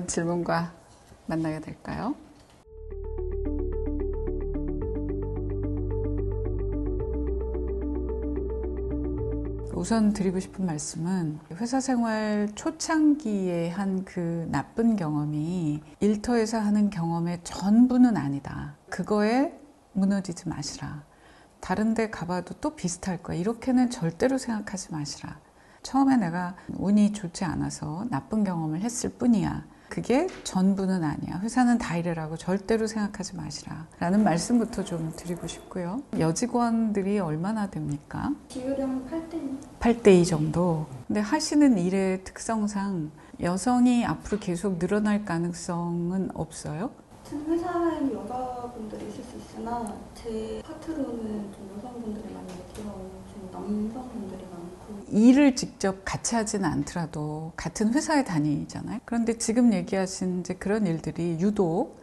질문과 만나게 될까요? 우선 드리고 싶은 말씀은 회사 생활 초창기에 한 그 나쁜 경험이 일터에서 하는 경험의 전부는 아니다. 그거에 무너지지 마시라. 다른 데 가봐도 또 비슷할 거야. 이렇게는 절대로 생각하지 마시라. 처음에 내가 운이 좋지 않아서 나쁜 경험을 했을 뿐이야. 그게 전부는 아니야. 회사는 다 이래라고 절대로 생각하지 마시라 라는 말씀부터 좀 드리고 싶고요. 여직원들이 얼마나 됩니까? 비율은 8대2 정도. 근데 하시는 일의 특성상 여성이 앞으로 계속 늘어날 가능성은 없어요? 회사에 여자분들이 있을 수 있으나 제 파트로는 좀 여성분들이 많이 들어오시고 남성분들이 많고 일을 직접 같이 하지는 않더라도 같은 회사에 다니잖아요. 그런데 지금 얘기하신 이제 그런 일들이 유독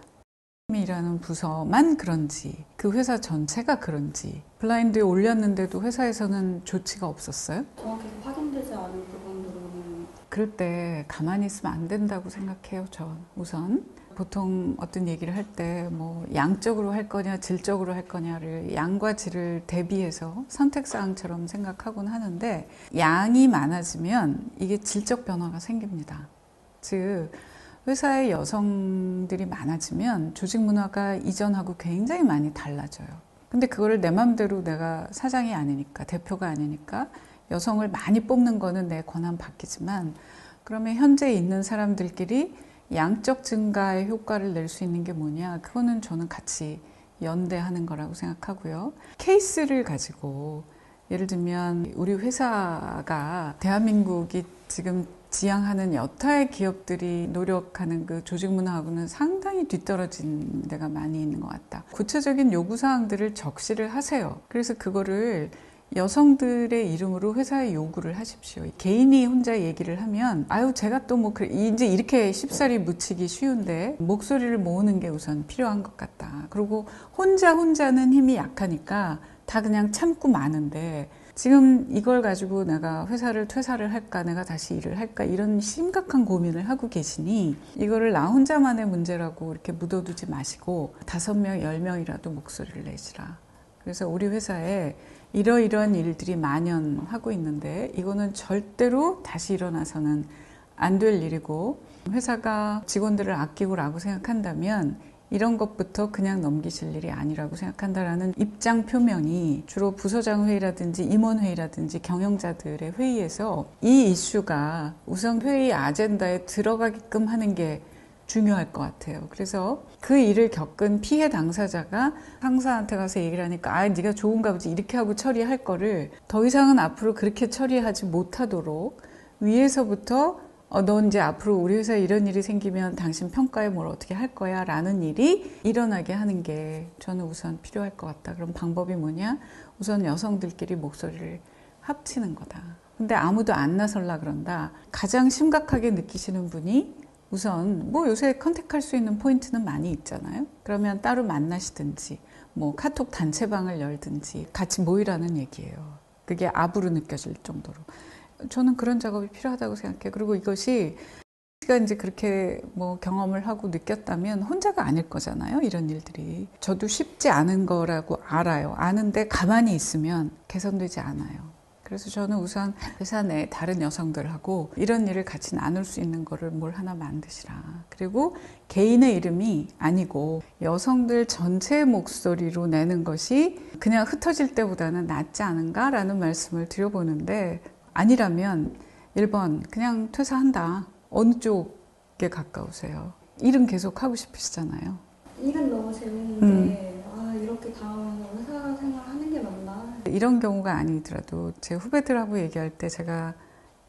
이라는 부서만 그런지 그 회사 전체가 그런지 블라인드에 올렸는데도 회사에서는 조치가 없었어요? 정확히 확인되지 않은 부분으로는 그럴 때 가만히 있으면 안 된다고 생각해요. 전 우선 보통 어떤 얘기를 할 때 뭐 양적으로 할 거냐 질적으로 할 거냐를 양과 질을 대비해서 선택사항처럼 생각하곤 하는데 양이 많아지면 이게 질적 변화가 생깁니다. 즉 회사에 여성들이 많아지면 조직 문화가 이전하고 굉장히 많이 달라져요. 근데 그거를 내 맘대로 내가 사장이 아니니까 대표가 아니니까 여성을 많이 뽑는 거는 내 권한 바뀌지만 그러면 현재 있는 사람들끼리 양적 증가의 효과를 낼 수 있는 게 뭐냐? 그거는 저는 같이 연대하는 거라고 생각하고요. 케이스를 가지고 예를 들면 우리 회사가 대한민국이 지금 지향하는 여타의 기업들이 노력하는 그 조직 문화하고는 상당히 뒤떨어진 데가 많이 있는 것 같다. 구체적인 요구사항들을 적시를 하세요. 그래서 그거를 여성들의 이름으로 회사에 요구를 하십시오. 개인이 혼자 얘기를 하면 아유 제가 또 뭐 이제 이렇게 쉽사리 묻히기 쉬운데 목소리를 모으는 게 우선 필요한 것 같다. 그리고 혼자는 힘이 약하니까 다 그냥 참고 마는데 지금 이걸 가지고 내가 회사를 퇴사를 할까 내가 다시 일을 할까 이런 심각한 고민을 하고 계시니 이거를 나 혼자만의 문제라고 이렇게 묻어두지 마시고 5명, 10명이라도 목소리를 내시라. 그래서 우리 회사에 이러이러한 일들이 만연하고 있는데 이거는 절대로 다시 일어나서는 안 될 일이고 회사가 직원들을 아끼고라고 생각한다면 이런 것부터 그냥 넘기실 일이 아니라고 생각한다라는 입장 표명이 주로 부서장 회의라든지 임원회의라든지 경영자들의 회의에서 이 이슈가 우선 회의 아젠다에 들어가게끔 하는 게 중요할 것 같아요. 그래서 그 일을 겪은 피해 당사자가 상사한테 가서 얘기를 하니까 아 네가 좋은가 보지 이렇게 하고 처리할 거를 더 이상은 앞으로 그렇게 처리하지 못하도록 위에서부터 넌 이제 앞으로 우리 회사에 이런 일이 생기면 당신 평가에 뭘 어떻게 할 거야 라는 일이 일어나게 하는 게 저는 우선 필요할 것 같다. 그럼 방법이 뭐냐? 우선 여성들끼리 목소리를 합치는 거다. 근데 아무도 안 나설라 그런다. 가장 심각하게 느끼시는 분이 우선 뭐 요새 컨택할 수 있는 포인트는 많이 있잖아요. 그러면 따로 만나시든지 뭐 카톡 단체방을 열든지 같이 모이라는 얘기예요. 그게 압으로 느껴질 정도로. 저는 그런 작업이 필요하다고 생각해요. 그리고 이것이 제가 이제 그렇게 뭐 경험을 하고 느꼈다면 혼자가 아닐 거잖아요. 이런 일들이. 저도 쉽지 않은 거라고 알아요. 아는데 가만히 있으면 개선되지 않아요. 그래서 저는 우선 회사 내 다른 여성들하고 이런 일을 같이 나눌 수 있는 거를 뭘 하나 만드시라. 그리고 개인의 이름이 아니고 여성들 전체의 목소리로 내는 것이 그냥 흩어질 때보다는 낫지 않은가라는 말씀을 드려보는데 아니라면 1번 그냥 퇴사한다. 어느 쪽에 가까우세요? 일은 계속 하고 싶으시잖아요. 일은 너무 재밌는데 이렇게 당하면 회사 생활하는 게 맞나? 이런 경우가 아니더라도 제 후배들하고 얘기할 때 제가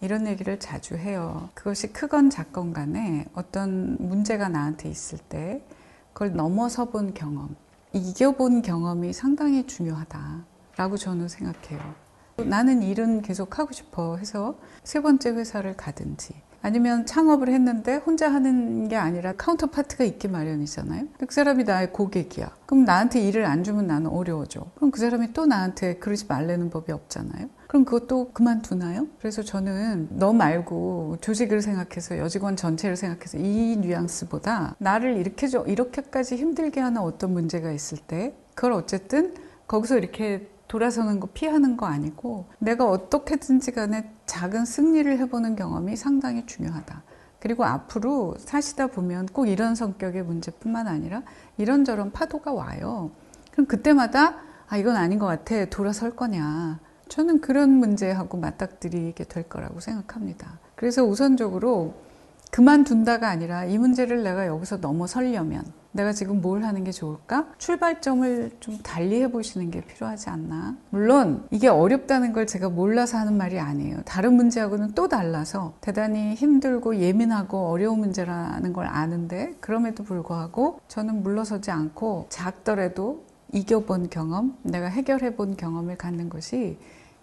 이런 얘기를 자주 해요. 그것이 크건 작건 간에 어떤 문제가 나한테 있을 때 그걸 넘어서 본 경험, 이겨본 경험이 상당히 중요하다라고 저는 생각해요. 나는 일은 계속 하고 싶어 해서 3번째 회사를 가든지 아니면 창업을 했는데 혼자 하는 게 아니라 카운터파트가 있기 마련이잖아요. 그 사람이 나의 고객이야. 그럼 나한테 일을 안 주면 나는 어려워져. 그럼 그 사람이 또 나한테 그러지 말라는 법이 없잖아요. 그럼 그것도 그만두나요? 그래서 저는 너 말고 조직을 생각해서 여직원 전체를 생각해서 이 뉘앙스보다 나를 이렇게까지 힘들게 하는 어떤 문제가 있을 때 그걸 어쨌든 거기서 이렇게 돌아서는 거 피하는 거 아니고 내가 어떻게든지 간에 작은 승리를 해보는 경험이 상당히 중요하다. 그리고 앞으로 사시다 보면 꼭 이런 성격의 문제뿐만 아니라 이런저런 파도가 와요. 그럼 그때마다 이건 아닌 것 같아. 돌아설 거냐. 저는 그런 문제하고 맞닥뜨리게 될 거라고 생각합니다. 그래서 우선적으로 그만둔다가 아니라 이 문제를 내가 여기서 넘어서려면 내가 지금 뭘 하는 게 좋을까? 출발점을 좀 달리 해보시는 게 필요하지 않나? 물론 이게 어렵다는 걸 제가 몰라서 하는 말이 아니에요. 다른 문제하고는 또 달라서 대단히 힘들고 예민하고 어려운 문제라는 걸 아는데 그럼에도 불구하고 저는 물러서지 않고 작더라도 이겨본 경험, 내가 해결해본 경험을 갖는 것이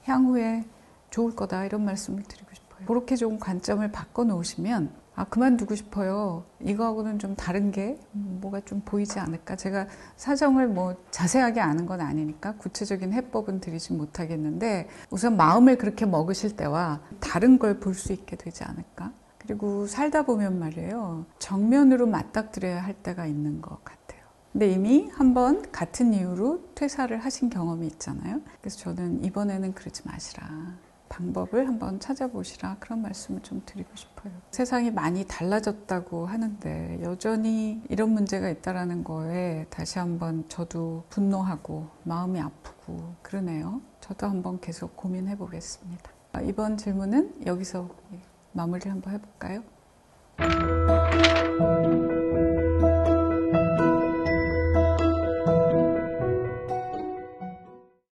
향후에 좋을 거다 이런 말씀을 드리고 싶어요. 그렇게 좀 관점을 바꿔놓으시면 그만두고 싶어요. 이거하고는 좀 다른 게 뭐가 좀 보이지 않을까. 제가 사정을 뭐 자세하게 아는 건 아니니까 구체적인 해법은 드리지 못하겠는데 우선 마음을 그렇게 먹으실 때와 다른 걸 볼 수 있게 되지 않을까. 그리고 살다 보면 말이에요. 정면으로 맞닥뜨려야 할 때가 있는 것 같아요. 근데 이미 한번 같은 이유로 퇴사를 하신 경험이 있잖아요. 그래서 저는 이번에는 그러지 마시라. 방법을 한번 찾아보시라 그런 말씀을 좀 드리고 싶어요. 세상이 많이 달라졌다고 하는데 여전히 이런 문제가 있다는 거에 다시 한번 저도 분노하고 마음이 아프고 그러네요. 저도 한번 계속 고민해 보겠습니다. 이번 질문은 여기서 마무리를 한번 해볼까요?